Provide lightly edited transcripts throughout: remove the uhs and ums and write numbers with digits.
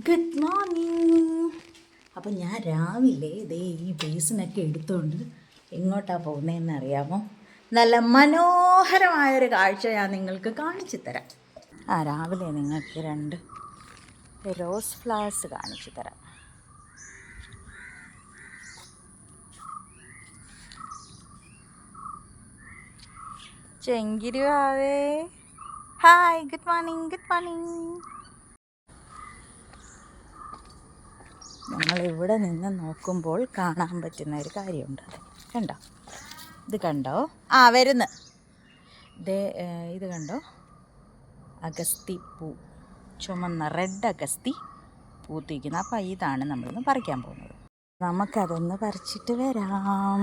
Good morning. അപ്പം ഞാൻ രാവിലെ ഈ ബേസിനൊക്കെ എടുത്തുകൊണ്ട് എങ്ങോട്ടാണ് പോകുന്നതെന്ന് അറിയാമോ? നല്ല മനോഹരമായൊരു കാഴ്ച ഞാൻ നിങ്ങൾക്ക് കാണിച്ചു തരാം. രാവിലെ നിങ്ങൾക്ക് 2 റോസ് ഫ്ലവേഴ്സ് കാണിച്ചു തരാം. ചെങ്കിരുവാവേ, hi, good morning. Good morning. നമ്മളിവിടെ നിന്ന് നോക്കുമ്പോൾ കാണാൻ പറ്റുന്ന ഒരു കാര്യമുണ്ട്. കണ്ടോ? ഇത് കണ്ടോ? വരുന്നു. ഇത് കണ്ടോ? അഗസ്തി പൂ, ചുമന്ന റെഡ് അഗസ്തി പൂത്തിരിക്കുന്ന. അപ്പം ഇതാണ് നമ്മളിന്ന് പറിക്കാൻ പോകുന്നത്. നമുക്കതൊന്ന് പറിച്ചിട്ട് വരാം.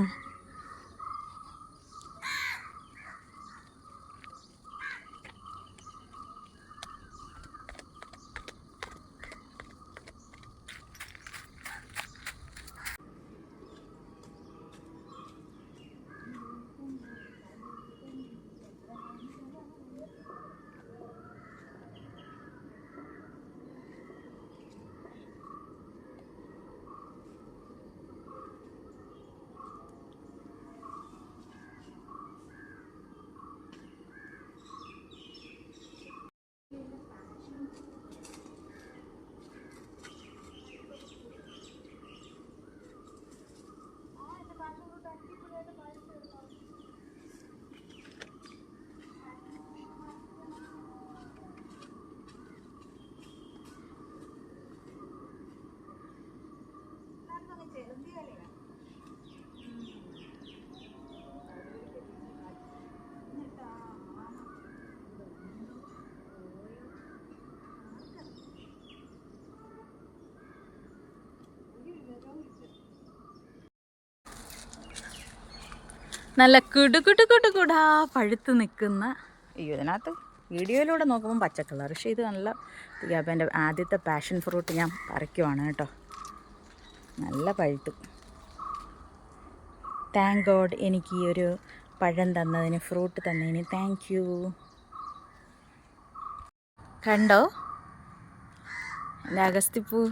നല്ല കുടുകുടുകുടുകുടാ പഴുത്ത് നിൽക്കുന്ന. ഇതിനകത്ത് വീഡിയോയിലൂടെ നോക്കുമ്പോൾ പച്ച കളർ, പക്ഷേ ഇത് നല്ല അപ്പം എൻ്റെ ആദ്യത്തെ പാഷൻ ഫ്രൂട്ട് ഞാൻ പറിക്കുവാണ് കേട്ടോ. നല്ല പഴുത്ത്. താങ്ക് ഗോഡ് എനിക്ക് ഈ ഒരു പഴം തന്നതിന്, ഫ്രൂട്ട് തന്നതിന് താങ്ക് യു. കണ്ടോ എൻ്റെ അഗസ്തിപ്പൂ?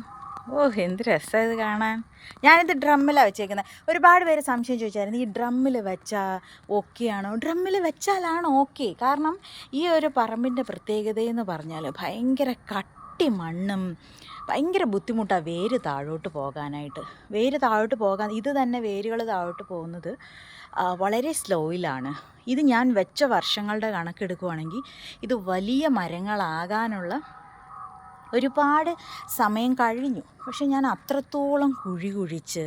എന്ത് രസമാണ് ഇത് കാണാൻ. ഞാനിത് ഡ്രമ്മിലാണ് വെച്ചേക്കുന്നത്. ഒരുപാട് പേര് സംശയം ചോദിച്ചായിരുന്നു, ഈ ഡ്രമ്മിൽ വെച്ചാൽ ഓക്കെ ആണോ? ഡ്രമ്മിൽ വെച്ചാലാണ് ഓക്കെ. കാരണം ഈ ഒരു പറമ്പിൻ്റെ പ്രത്യേകതയെന്ന് പറഞ്ഞാൽ ഭയങ്കര കട്ടി മണ്ണും ഭയങ്കര ബുദ്ധിമുട്ടാണ് വേര് താഴോട്ട് പോകാനായിട്ട്. വേര് താഴോട്ട് പോകാൻ ഇത് തന്നെ വേരുകൾ താഴോട്ട് പോകുന്നത് വളരെ സ്ലോയിലാണ്. ഇത് ഞാൻ വെച്ച വർഷങ്ങളുടെ കണക്കെടുക്കുകയാണെങ്കിൽ ഇത് വലിയ മരങ്ങളാകാനുള്ള ഒരുപാട് സമയം കഴിഞ്ഞു. പക്ഷെ ഞാൻ അത്രത്തോളം കുഴി കുഴിച്ച്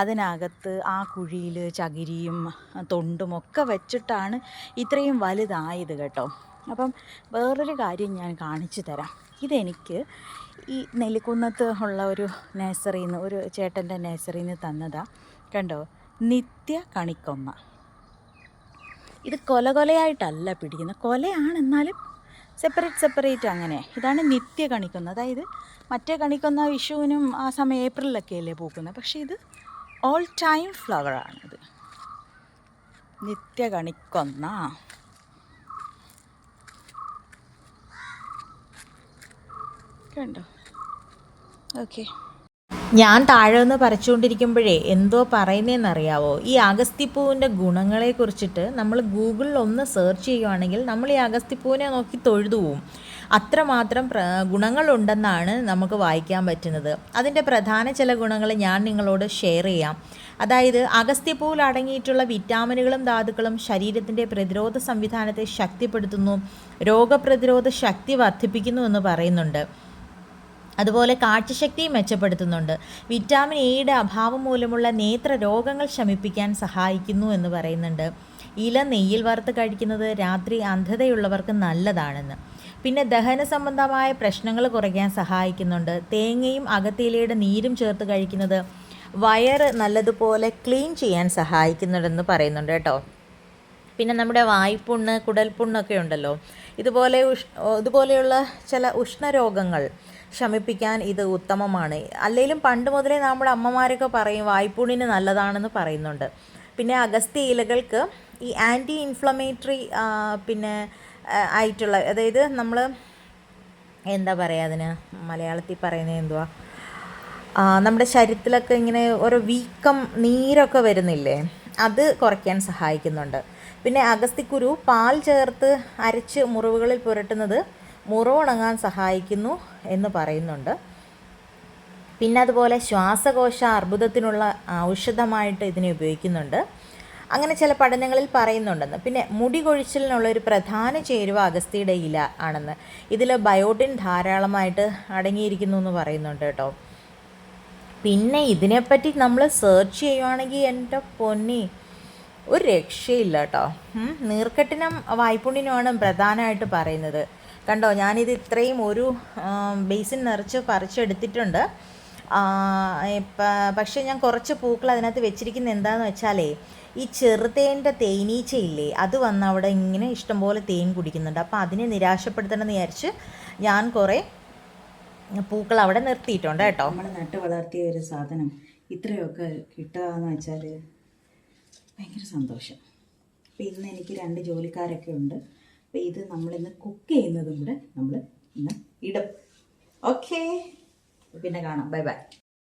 അതിനകത്ത് ആ കുഴിയിൽ ചകിരിയും തൊണ്ടുമൊക്കെ വെച്ചിട്ടാണ് ഇത്രയും വലുതായത് കേട്ടോ. അപ്പം വേറൊരു കാര്യം ഞാൻ കാണിച്ചു തരാം. ഇതെനിക്ക് ഈ നെല്ലിക്കുന്നത്ത് ഉള്ള ഒരു നഴ്സറിയിൽ നിന്ന്, ഒരു ചേട്ടൻ്റെ നഴ്സറിയിൽ നിന്ന് തന്നതാണ്. കണ്ടോ? നിത്യ കണിക്കൊന്ന. ഇത് കൊലകൊലയായിട്ടല്ല പിടിക്കുന്നത്, കൊലയാണ് എന്നാലും സെപ്പറേറ്റ് അങ്ങനെ. ഇതാണ് നിത്യ കണിക്കൊന്ന. അതായത് മറ്റേ കണിക്കൊന്ന വിഷുവിനും ആ സമയം ഏപ്രിലൊക്കെ അല്ലേ പൂക്കുന്നത്, പക്ഷേ ഇത് ഓൾ ടൈം ഫ്ലവറാണിത്. നിത്യ കണിക്കൊന്ന. കണ്ടോ? ഓക്കെ. ഞാൻ താഴെ നിന്ന് പറിച്ചുകൊണ്ടിരിക്കുമ്പോഴേ എന്തോ പറയുന്നതെന്നറിയാവോ? ഈ അഗസ്തിപ്പൂവിൻ്റെ ഗുണങ്ങളെക്കുറിച്ചിട്ട് നമ്മൾ ഗൂഗിളിൽ ഒന്ന് സെർച്ച് ചെയ്യുകയാണെങ്കിൽ നമ്മൾ ഈ അഗസ്തിപ്പൂവിനെ നോക്കി തൊഴുതു പോവും. അത്രമാത്രം ഗുണങ്ങളുണ്ടെന്നാണ് നമുക്ക് വായിക്കാൻ പറ്റുന്നത്. അതിൻ്റെ പ്രധാന ചില ഗുണങ്ങൾ ഞാൻ നിങ്ങളോട് ഷെയർ ചെയ്യാം. അതായത് അഗസ്ത്യപ്പൂവിൽ അടങ്ങിയിട്ടുള്ള വിറ്റാമിനുകളും ധാതുക്കളും ശരീരത്തിൻ്റെ പ്രതിരോധ സംവിധാനത്തെ ശക്തിപ്പെടുത്തുന്നു, രോഗപ്രതിരോധ ശക്തി വർദ്ധിപ്പിക്കുന്നു എന്ന് പറയുന്നുണ്ട്. അതുപോലെ കാഴ്ചശക്തിയും മെച്ചപ്പെടുത്തുന്നുണ്ട്. വിറ്റാമിൻ എയുടെ അഭാവം മൂലമുള്ള നേത്ര രോഗങ്ങൾ ശമിപ്പിക്കാൻ സഹായിക്കുന്നു എന്ന് പറയുന്നുണ്ട്. ഇല നെയ്യിൽ വറുത്ത് കഴിക്കുന്നത് രാത്രി അന്ധതയുള്ളവർക്ക് നല്ലതാണെന്ന്. പിന്നെ ദഹന സംബന്ധമായ പ്രശ്നങ്ങൾ കുറയ്ക്കാൻ സഹായിക്കുന്നുണ്ട്. തേങ്ങയും അകത്തിയിലയുടെ നീരും ചേർത്ത് കഴിക്കുന്നത് വയറ് നല്ലതുപോലെ ക്ലീൻ ചെയ്യാൻ സഹായിക്കുന്നുണ്ടെന്ന് പറയുന്നുണ്ട് കേട്ടോ. പിന്നെ നമ്മുടെ വായ്പുണ്ണ്, കുടൽപുണ്ണൊക്കെ ഉണ്ടല്ലോ, ഇതുപോലെയുള്ള ചില ഉഷ്ണരോഗങ്ങൾ ശമിപ്പിക്കാൻ ഇത് ഉത്തമമാണ്. അല്ലെങ്കിലും പണ്ട് മുതലേ നമ്മുടെ അമ്മമാരൊക്കെ പറയും വായ്പുണ്ണിന് നല്ലതാണെന്ന് പറയുന്നുണ്ട്. പിന്നെ അഗസ്ത്യ ഇലകൾക്ക് ഈ ആൻറ്റി ഇൻഫ്ലമേറ്ററി പിന്നെ ആയിട്ടുള്ള, അതായത് നമ്മൾ എന്താ പറയുക അതിന് മലയാളത്തിൽ പറയുന്നത് എന്തുവാ, നമ്മുടെ ശരീരത്തിലൊക്കെ ഇങ്ങനെ ഓരോ വീക്കം നീരൊക്കെ വരുന്നില്ലേ, അത് കുറയ്ക്കാൻ സഹായിക്കുന്നുണ്ട്. പിന്നെ അഗസ്തിക്കുരു പാൽ ചേർത്ത് അരച്ച് മുറിവുകളിൽ പുരട്ടുന്നത് മുറിവുണങ്ങാൻ സഹായിക്കുന്നു എന്ന് പറയുന്നുണ്ട്. പിന്നെ അതുപോലെ ശ്വാസകോശ അർബുദത്തിനുള്ള ഔഷധമായിട്ട് ഇതിനെ ഉപയോഗിക്കുന്നുണ്ട്. അങ്ങനെ ചില പഠനങ്ങളിൽ പറയുന്നുണ്ടെന്ന്. പിന്നെ മുടി കൊഴിച്ചിലിനുള്ള ഒരു പ്രധാന ചേരുവ അഗസ്തിയുടെ ഇല ആണെന്ന്. ഇതിൽ ബയോട്ടിൻ ധാരാളമായിട്ട് അടങ്ങിയിരിക്കുന്നു എന്ന് പറയുന്നുണ്ട് കേട്ടോ. പിന്നെ ഇതിനെപ്പറ്റി നമ്മൾ സെർച്ച് ചെയ്യുവാണെങ്കിൽ എൻ്റെ പൊന്നി ഒരു രക്ഷയില്ല കേട്ടോ. നീർക്കെട്ടിനും വായ്പുണ്ണിനുമാണ് പ്രധാനമായിട്ട് പറയുന്നത്. കണ്ടോ, ഞാനിത് ഇത്രയും ഒരു ബേസിൻ നിറച്ച് പറിച്ചെടുത്തിട്ടുണ്ട്. പക്ഷേ ഞാൻ കുറച്ച് പൂക്കൾ അതിനകത്ത് വെച്ചിരിക്കുന്നത് എന്താണെന്ന് വെച്ചാലേ, ഈ ചെറുതേൻ്റെ തേനീച്ചയില്ലേ, അത് വന്ന് അവിടെ ഇങ്ങനെ ഇഷ്ടംപോലെ തേൻ കുടിക്കുന്നുണ്ട്. അപ്പോൾ അതിനെ നിരാശപ്പെടുത്തണമെന്ന് വിചാരിച്ച് ഞാൻ കുറേ പൂക്കൾ അവിടെ നിർത്തിയിട്ടുണ്ട് കേട്ടോ. നമ്മൾ നട്ട് വളർത്തിയ ഒരു സാധനം ഇത്രയൊക്കെ കിട്ടുക എന്ന് വെച്ചാൽ ഭയങ്കര സന്തോഷം. അപ്പോൾ ഇന്ന് എനിക്ക് 2 ജോലിക്കാരൊക്കെ ഉണ്ട്. അപ്പോൾ ഇത് നമ്മളിന്ന് കുക്ക് ചെയ്യുന്നതും കൂടെ നമ്മൾ ഇന്ന് ഇടും. ഓക്കേ, പിന്നെ കാണാം. Bye bye.